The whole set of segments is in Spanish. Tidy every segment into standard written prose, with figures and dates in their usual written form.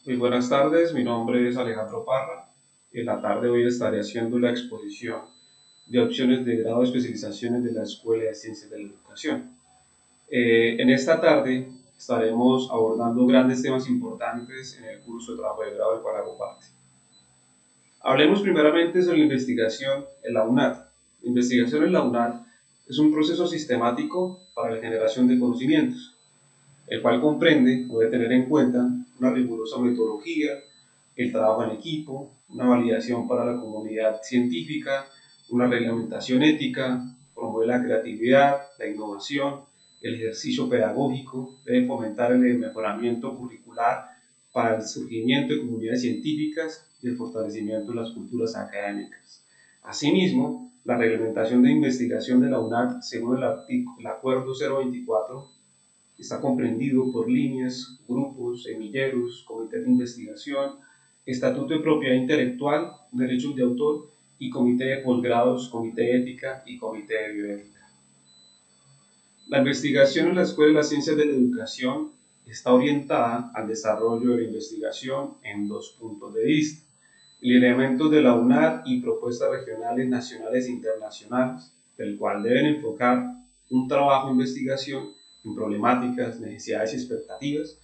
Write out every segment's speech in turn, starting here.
Muy buenas tardes, mi nombre es Alejandro Parra. En la tarde hoy estaré haciendo la exposición de opciones de grado de especializaciones de la Escuela de Ciencias de la Educación. En esta tarde estaremos abordando grandes temas importantes en el curso de trabajo de grado del cual hago parte. Hablemos primeramente sobre la investigación en la UNAD. La investigación en la UNAD es un proceso sistemático para la generación de conocimientos, el cual comprende o debe tener en cuenta una rigurosa metodología, el trabajo en equipo, una validación para la comunidad científica, una reglamentación ética, promueve la creatividad, la innovación, el ejercicio pedagógico, debe fomentar el mejoramiento curricular para el surgimiento de comunidades científicas y el fortalecimiento de las culturas académicas. Asimismo, la reglamentación de investigación de la UNAC, según el Acuerdo 024, está comprendido por líneas, grupos, semilleros, comités de investigación, estatuto de propiedad intelectual, derechos de autor y comité de posgrados, comité de ética y comité de bioética. La investigación en la Escuela de las Ciencias de la Educación está orientada al desarrollo de la investigación en dos puntos de vista: lineamientos de la UNAD y propuestas regionales, nacionales e internacionales, del cual deben enfocar un trabajo de investigación en problemáticas, necesidades y expectativas.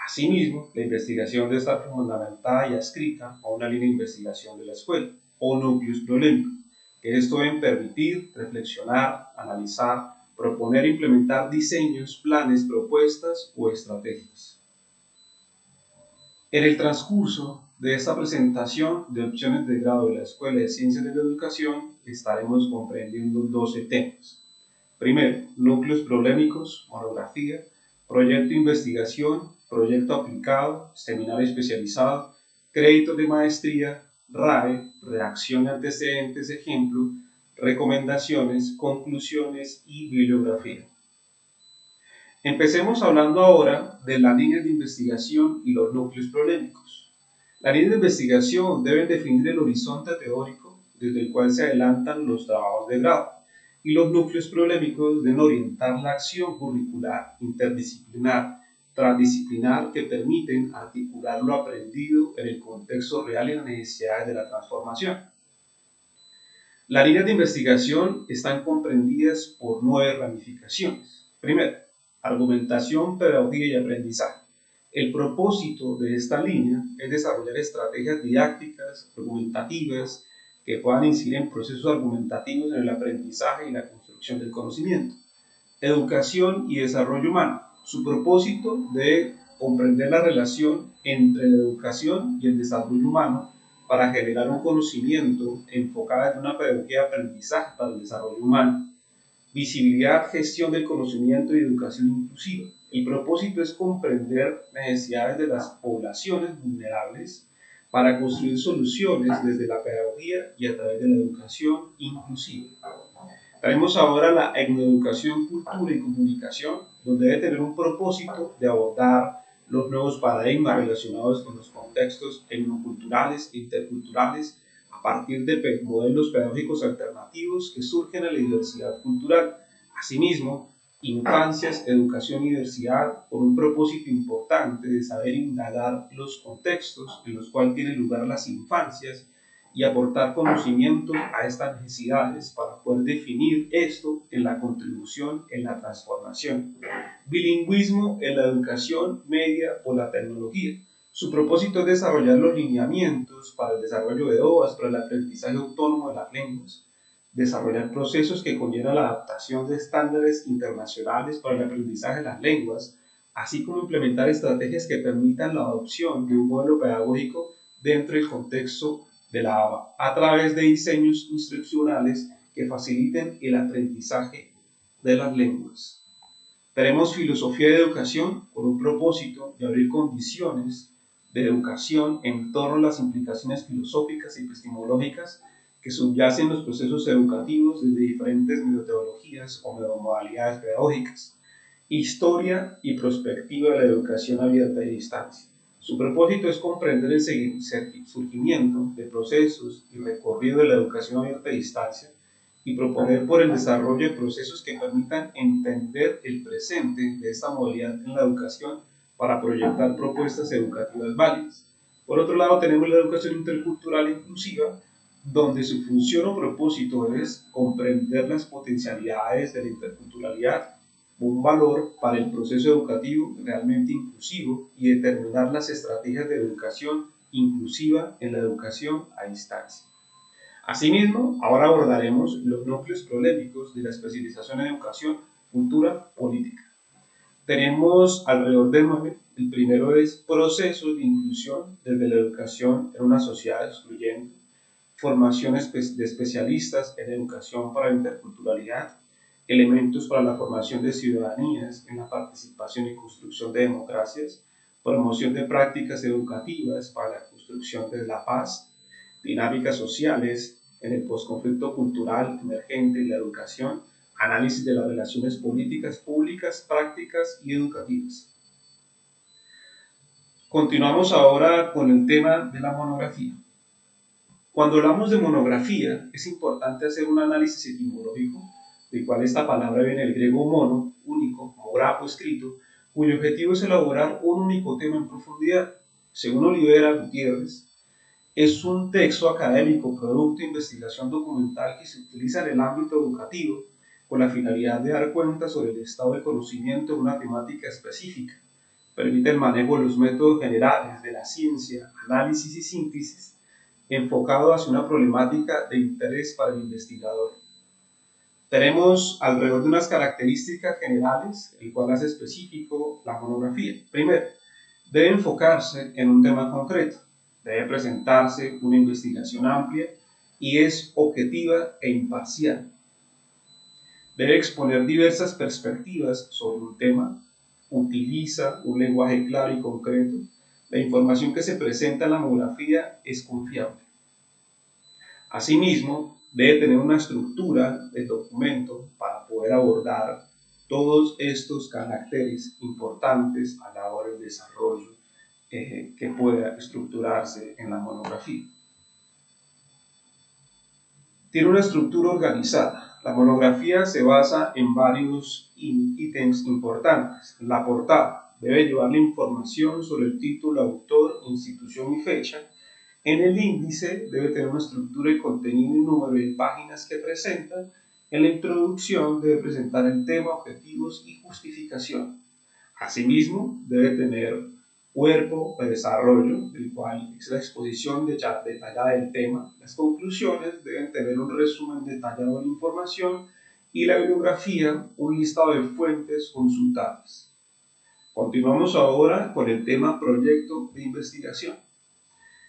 Asimismo, la investigación debe estar fundamentada y adscrita a una línea de investigación de la escuela o núcleos problemáticos, que esto deben permitir reflexionar, analizar, proponer e implementar diseños, planes, propuestas o estrategias. En el transcurso de esta presentación de opciones de grado de la Escuela de Ciencias de la Educación estaremos comprendiendo 12 temas. Primero, núcleos problemáticos, monografía, proyecto de investigación, proyecto aplicado, seminario especializado, créditos de maestría, RAE, redacción de antecedentes, ejemplo, recomendaciones, conclusiones y bibliografía. Empecemos hablando ahora de las líneas de investigación y los núcleos problemáticos. Las líneas de investigación deben definir el horizonte teórico desde el cual se adelantan los trabajos de grado, y los núcleos problemáticos deben orientar la acción curricular, interdisciplinar, transdisciplinar, que permiten articular lo aprendido en el contexto real y las necesidades de la transformación. Las líneas de investigación están comprendidas por 9 ramificaciones. Primero, argumentación, pedagogía y aprendizaje. El propósito de esta línea es desarrollar estrategias didácticas, argumentativas, que puedan incidir en procesos argumentativos en el aprendizaje y la construcción del conocimiento. Educación y desarrollo humano. Su propósito debe comprender la relación entre la educación y el desarrollo humano para generar un conocimiento enfocado en una pedagogía de aprendizaje para el desarrollo humano. Visibilidad, gestión del conocimiento y educación inclusiva. El propósito es comprender las necesidades de las poblaciones vulnerables para construir soluciones desde la pedagogía y a través de la educación inclusiva. Tenemos ahora la etnoeducación, cultura y comunicación, donde debe tener un propósito de abordar los nuevos paradigmas relacionados con los contextos etnoculturales e interculturales a partir de modelos pedagógicos alternativos que surgen en la diversidad cultural. Asimismo, infancias, educación y diversidad, con un propósito importante de saber indagar los contextos en los cuales tienen lugar las infancias y aportar conocimientos a estas necesidades para poder definir esto en la contribución en la transformación. Bilingüismo en la educación media o la tecnología. Su propósito es desarrollar los lineamientos para el desarrollo de OAS, para el aprendizaje autónomo de las lenguas, desarrollar procesos que conllevan la adaptación de estándares internacionales para el aprendizaje de las lenguas, así como implementar estrategias que permitan la adopción de un modelo pedagógico dentro del contexto de la ABA, a través de diseños instruccionales que faciliten el aprendizaje de las lenguas. Tenemos filosofía de educación con un propósito de abrir condiciones de educación en torno a las implicaciones filosóficas y epistemológicas que subyacen los procesos educativos desde diferentes metodologías o modalidades pedagógicas. Historia y perspectiva de la educación abierta y distancia. Su propósito es comprender el surgimiento de procesos y recorrido de la educación abierta a distancia y proponer por el desarrollo de procesos que permitan entender el presente de esta modalidad en la educación para proyectar propuestas educativas válidas. Por otro lado, tenemos la educación intercultural e inclusiva, donde su función o propósito es comprender las potencialidades de la interculturalidad, un valor para el proceso educativo realmente inclusivo y determinar las estrategias de educación inclusiva en la educación a distancia. Asimismo, ahora abordaremos los núcleos prolémicos de la especialización en educación, cultura, política. Tenemos alrededor de 9. El primero es procesos de inclusión desde la educación en una sociedad excluyente, formación de especialistas en educación para la interculturalidad, elementos para la formación de ciudadanías en la participación y construcción de democracias, promoción de prácticas educativas para la construcción de la paz, dinámicas sociales en el posconflicto cultural emergente y la educación, análisis de las relaciones políticas públicas, prácticas y educativas. Continuamos ahora con el tema de la monografía. Cuando hablamos de monografía, es importante hacer un análisis etimológico, del cual esta palabra viene del griego mono, único, como grafo escrito, cuyo objetivo es elaborar un único tema en profundidad. Según Olivera Gutiérrez, es un texto académico, producto de investigación documental que se utiliza en el ámbito educativo con la finalidad de dar cuenta sobre el estado de conocimiento de una temática específica. Permite el manejo de los métodos generales de la ciencia, análisis y síntesis, enfocado hacia una problemática de interés para el investigador. Tenemos alrededor de unas características generales, el cual hace específico la monografía. Primero, debe enfocarse en un tema concreto, debe presentarse una investigación amplia y es objetiva e imparcial. Debe exponer diversas perspectivas sobre un tema, utiliza un lenguaje claro y concreto, la información que se presenta en la monografía es confiable. Asimismo, debe tener una estructura del documento para poder abordar todos estos caracteres importantes a la hora del desarrollo que pueda estructurarse en la monografía. Tiene una estructura organizada. La monografía se basa en varios ítems importantes. La portada debe llevar la información sobre el título, autor, institución y fecha. En el índice debe tener una estructura y contenido y número de páginas que presentan. En la introducción debe presentar el tema, objetivos y justificación. Asimismo, debe tener cuerpo de desarrollo, el cual es la exposición detallada del tema. Las conclusiones deben tener un resumen detallado de la información y la bibliografía, un listado de fuentes consultables. Continuamos ahora con el tema proyecto de investigación.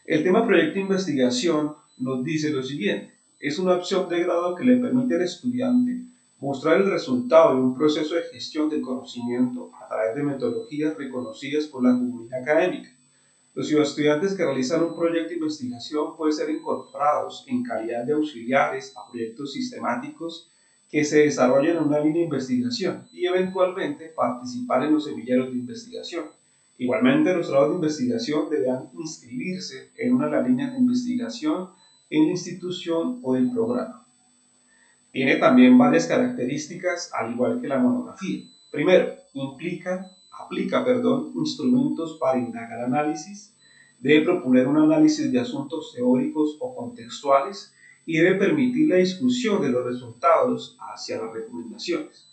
El tema proyecto de investigación nos dice lo siguiente: es una opción de grado que le permite al estudiante mostrar el resultado de un proceso de gestión del conocimiento a través de metodologías reconocidas por la comunidad académica. Los estudiantes que realizan un proyecto de investigación pueden ser incorporados en calidad de auxiliares a proyectos sistemáticos que se desarrollan en una línea de investigación y eventualmente participar en los semilleros de investigación. Igualmente, los trabajos de investigación deberán inscribirse en una de las líneas de investigación en la institución o del programa. Tiene también varias características, al igual que la monografía. Primero, aplica instrumentos para indagar análisis, debe proponer un análisis de asuntos teóricos o contextuales y debe permitir la discusión de los resultados hacia las recomendaciones.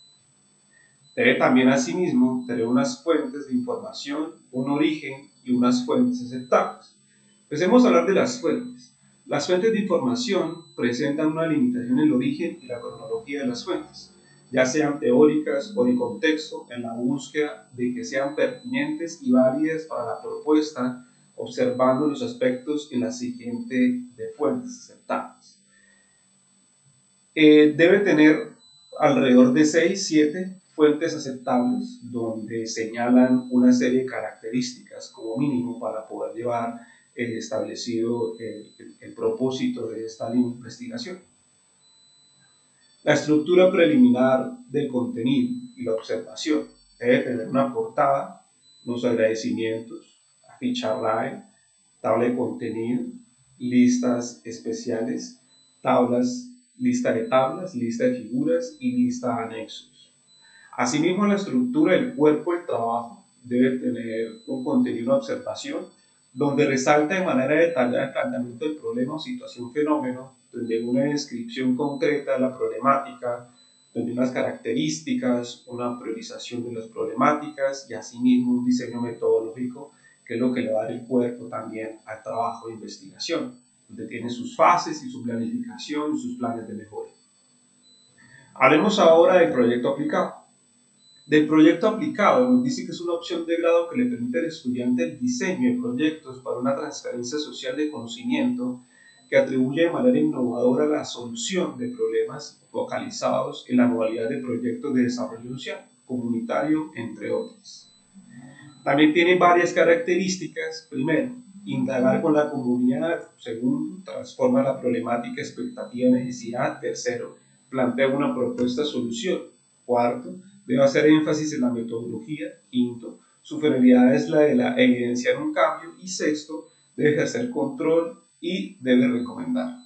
Debe también, asimismo, tener unas fuentes de información, un origen y unas fuentes aceptables. Empecemos a hablar de las fuentes. Las fuentes de información presentan una limitación en el origen y la cronología de las fuentes, ya sean teóricas o de contexto, en la búsqueda de que sean pertinentes y válidas para la propuesta, observando los aspectos en la siguiente de fuentes aceptables. Debe tener alrededor de 6-7 fuentes aceptables donde señalan una serie de características como mínimo para poder llevar establecido el propósito de esta línea de investigación. La estructura preliminar del contenido y la observación debe tener una portada, unos agradecimientos, ficha RAE, tabla de contenido, listas especiales, lista de tablas, lista de figuras y lista de anexos. Asimismo, la estructura del cuerpo del trabajo debe tener un contenido, una observación, donde resalta de manera detallada el planteamiento del problema o situación fenómeno, donde una descripción concreta de la problemática, donde unas características, una priorización de las problemáticas y asimismo un diseño metodológico, que es lo que le va a dar el cuerpo también al trabajo de investigación, donde tiene sus fases y su planificación, sus planes de mejora. Hablemos ahora del proyecto aplicado. Del proyecto aplicado nos dice que es una opción de grado que le permite al estudiante el diseño de proyectos para una transferencia social de conocimiento que atribuye de manera innovadora la solución de problemas focalizados en la modalidad de proyectos de desarrollo social, comunitario, entre otros. También tiene varias características. Primero, indagar con la comunidad. Segundo, transforma la problemática, expectativa, necesidad. Tercero, plantea una propuesta solución. Cuarto, debe hacer énfasis en la metodología. Quinto, su finalidad es la de evidenciar un cambio. Y sexto, debe ejercer control y debe recomendar.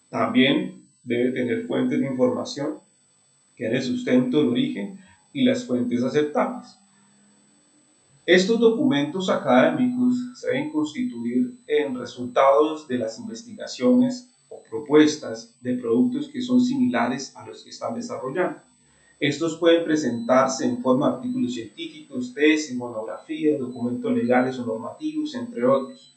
También debe tener fuentes de información que den el sustento, el origen y las fuentes aceptables. Estos documentos académicos se deben constituir en resultados de las investigaciones o propuestas de productos que son similares a los que están desarrollando. Estos pueden presentarse en forma de artículos científicos, tesis, monografías, documentos legales o normativos, entre otros.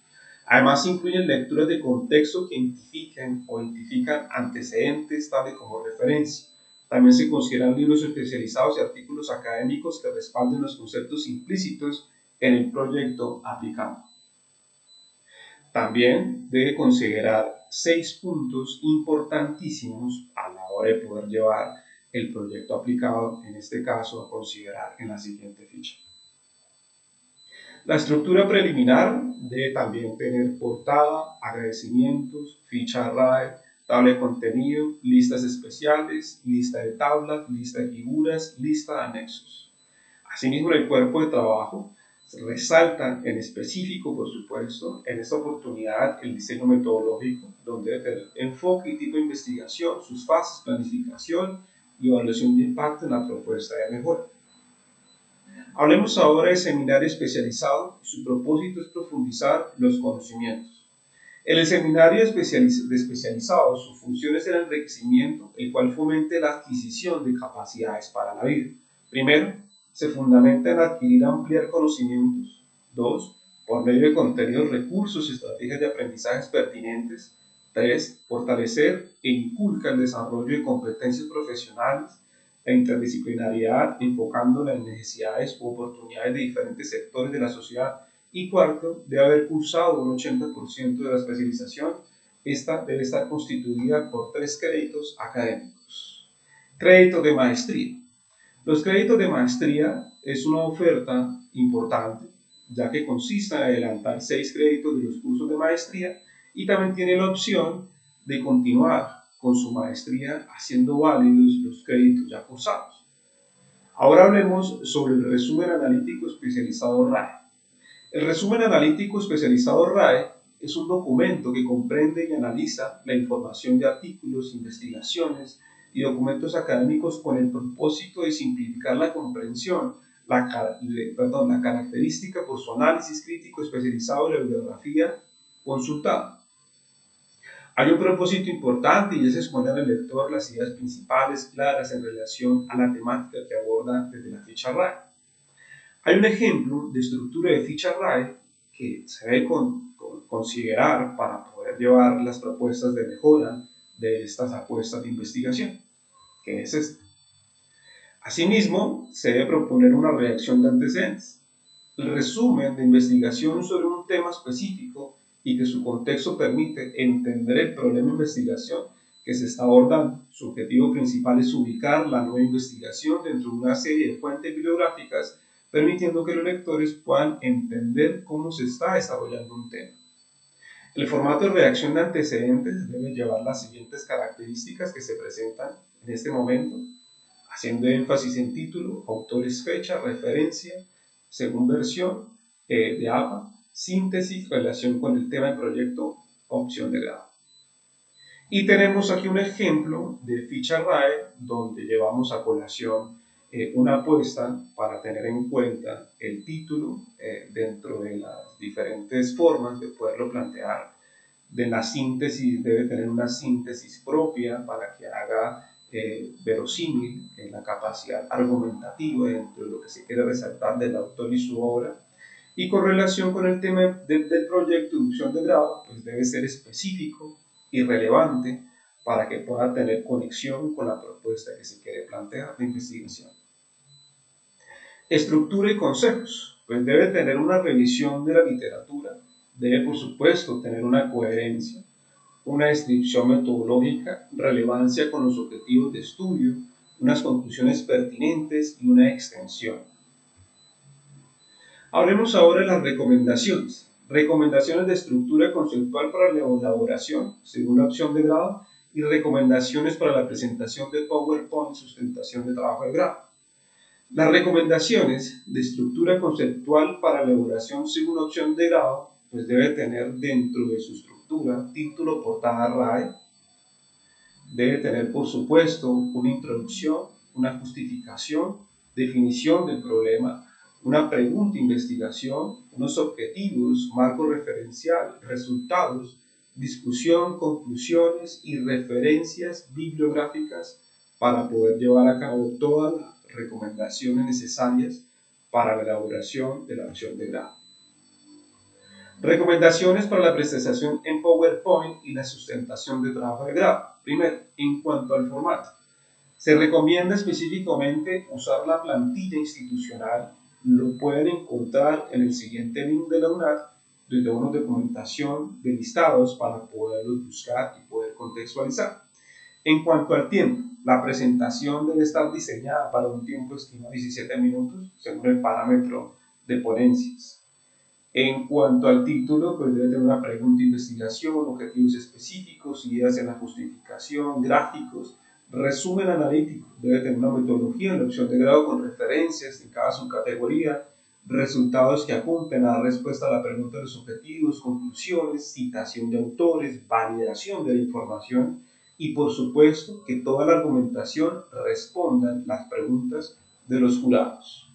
Además, incluyen lecturas de contexto que identifican antecedentes tales como referencia. También se consideran libros especializados y artículos académicos que respalden los conceptos implícitos en el proyecto aplicado. También debe considerar 6 puntos importantísimos a la hora de poder llevar el proyecto aplicado, en este caso a considerar en la siguiente ficha. La estructura preliminar debe también tener portada, agradecimientos, ficha RAE, tabla de contenido, listas especiales, lista de tablas, lista de figuras, lista de anexos. Asimismo, en el cuerpo de trabajo se resalta en específico, por supuesto, en esta oportunidad el diseño metodológico, donde debe tener enfoque y tipo de investigación, sus fases, planificación y evaluación de impacto en la propuesta de mejora. Hablemos ahora del seminario especializado. Su propósito es profundizar los conocimientos. En el seminario especializado, su función es el enriquecimiento, el cual fomente la adquisición de capacidades para la vida. Primero, se fundamenta en adquirir ampliar conocimientos. 2. Por medio de contenidos, recursos y estrategias de aprendizajes pertinentes. 3. Fortalecer e inculca el desarrollo de competencias profesionales, la interdisciplinariedad, enfocando las necesidades u oportunidades de diferentes sectores de la sociedad. Y cuarto, debe haber cursado un 80% de la especialización. Esta debe estar constituida por 3 créditos académicos. Créditos de maestría. Los créditos de maestría es una oferta importante, ya que consiste en adelantar 6 créditos de los cursos de maestría y también tiene la opción de continuar con su maestría haciendo válidos los créditos ya cursados. Ahora hablemos sobre el resumen analítico especializado RAE. El resumen analítico especializado RAE es un documento que comprende y analiza la información de artículos, investigaciones y documentos académicos con el propósito de simplificar la comprensión, la característica por su análisis crítico especializado de la bibliografía consultada. Hay un propósito importante y es exponer al lector las ideas principales claras en relación a la temática que aborda desde la ficha RAE. Hay un ejemplo de estructura de ficha RAE que se debe considerar para poder llevar las propuestas de mejora de estas apuestas de investigación, que es esta. Asimismo, se debe proponer una redacción de antecedentes, el resumen de investigación sobre un tema específico y que su contexto permite entender el problema de investigación que se está abordando. Su objetivo principal es ubicar la nueva investigación dentro de una serie de fuentes bibliográficas, permitiendo que los lectores puedan entender cómo se está desarrollando un tema. El formato de redacción de antecedentes debe llevar las siguientes características que se presentan en este momento, haciendo énfasis en título, autores, fecha, referencia, según versión de APA, síntesis, relación con el tema del proyecto, opción de grado. Y tenemos aquí un ejemplo de ficha RAE donde llevamos a colación una apuesta para tener en cuenta el título dentro de las diferentes formas de poderlo plantear. De la síntesis debe tener una síntesis propia para que haga verosímil la capacidad argumentativa dentro de lo que se quiere resaltar del autor y su obra. Y con relación con el tema del proyecto de inducción de grado, pues debe ser específico y relevante para que pueda tener conexión con la propuesta que se quiere plantear de investigación. Estructura y consejos, pues debe tener una revisión de la literatura, debe por supuesto tener una coherencia, una descripción metodológica, relevancia con los objetivos de estudio, unas conclusiones pertinentes y una extensión. Hablemos ahora de las recomendaciones. Recomendaciones de estructura conceptual para la elaboración, según la opción de grado, y recomendaciones para la presentación de PowerPoint, sustentación de trabajo de grado. Las recomendaciones de estructura conceptual para la elaboración según opción de grado, pues debe tener dentro de su estructura título, portada, RAE. Debe tener, por supuesto, una introducción, una justificación, definición del problema, una pregunta de investigación, unos objetivos, marco referencial, resultados, discusión, conclusiones y referencias bibliográficas para poder llevar a cabo todas las recomendaciones necesarias para la elaboración de la opción de grado. Recomendaciones para la presentación en PowerPoint y la sustentación de trabajo de grado. Primero, en cuanto al formato, se recomienda específicamente usar la plantilla institucional. Lo pueden encontrar en el siguiente link de la UNAD, donde una documentación de listados para poderlos buscar y poder contextualizar. En cuanto al tiempo, la presentación debe estar diseñada para un tiempo estimado de 17 minutos, según el parámetro de ponencias. En cuanto al título, pues debe tener una pregunta de investigación, objetivos específicos, ideas en la justificación, gráficos, resumen analítico. Debe tener una metodología en la opción de grado con referencias en cada subcategoría, resultados que apunten a la respuesta a la pregunta de los objetivos, conclusiones, citación de autores, validación de la información y, por supuesto, que toda la argumentación responda las preguntas de los jurados.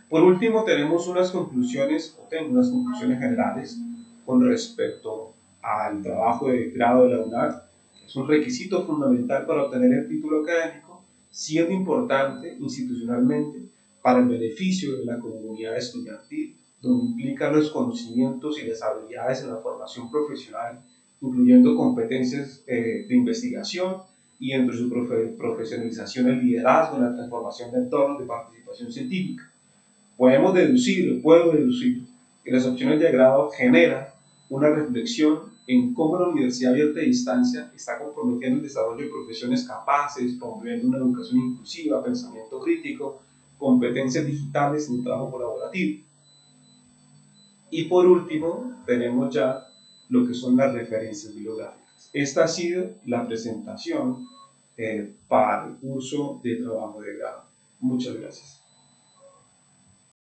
Por último, tenemos unas conclusiones, generales con respecto al trabajo de grado de la UNAD, que es un requisito fundamental para obtener el título académico, siendo importante institucionalmente para el beneficio de la comunidad estudiantil, donde implica los conocimientos y las habilidades en la formación profesional, incluyendo competencias de investigación y entre su profesionalización el liderazgo en la transformación de entornos de participación científica. Puedo deducir que las opciones de grado generan una reflexión en cómo la Universidad Abierta de Distancia está comprometiendo el desarrollo de profesiones capaces, promoviendo una educación inclusiva, pensamiento crítico, competencias digitales en el trabajo colaborativo. Y por último, tenemos ya lo que son las referencias bibliográficas. Esta ha sido la presentación para el curso de trabajo de grado. Muchas gracias.